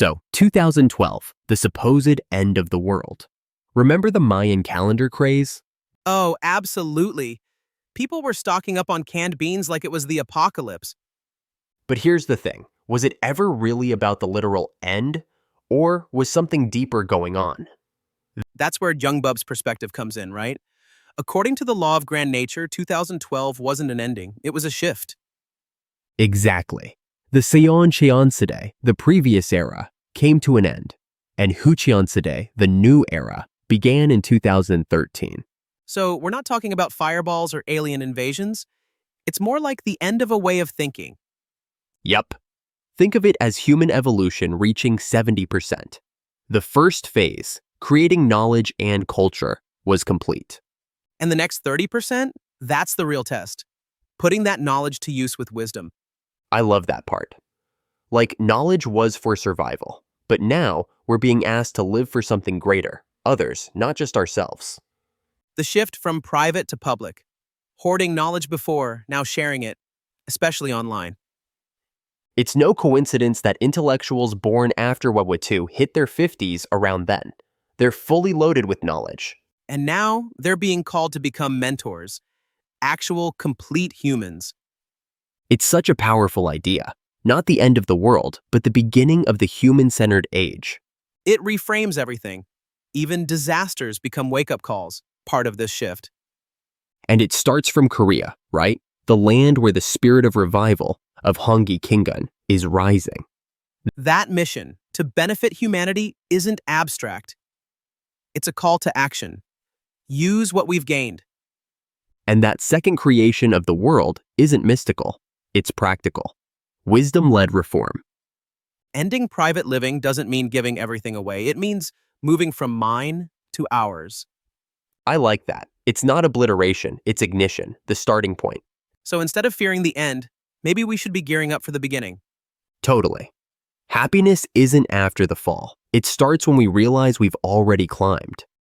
So, 2012, the supposed end of the world. Remember the Mayan calendar craze? Oh, absolutely. People were stocking up on canned beans like it was the apocalypse. But here's the thing. Was it ever really about the literal end? Or was something deeper going on? That's where Jungbeop's perspective comes in, right? According to the law of grand nature, 2012 wasn't an ending, it was a shift. Exactly. The Seon Cheonsedae, the previous era, came to an end, and Hucheonsedae, the new era, began in 2013. So we're not talking about fireballs or alien invasions. It's more like the end of a way of thinking. Yep. Think of it as human evolution reaching 70%. The first phase, creating knowledge and culture, was complete. And the next 30%, that's the real test. Putting that knowledge to use with wisdom. I love that part. Like, knowledge was for survival, but now we're being asked to live for something greater, others, not just ourselves. The shift from private to public. Hoarding knowledge before, now sharing it, especially online. It's no coincidence that intellectuals born after World War II hit their 50s around then. They're fully loaded with knowledge. And now they're being called to become mentors, actual complete humans. It's such a powerful idea. Not the end of the world, but the beginning of the human-centered age. It reframes everything. Even disasters become wake-up calls, part of this shift. And it starts from Korea, right? The land where the spirit of revival, of Honggi Kingun, is rising. That mission, to benefit humanity, isn't abstract. It's a call to action. Use what we've gained. And that second creation of the world isn't mystical. It's practical. Wisdom-led reform. Ending private living doesn't mean giving everything away. It means moving from mine to ours. I like that. It's not obliteration, it's ignition, the starting point. So instead of fearing the end, maybe we should be gearing up for the beginning. Totally. Happiness isn't after the fall. It starts when we realize we've already climbed.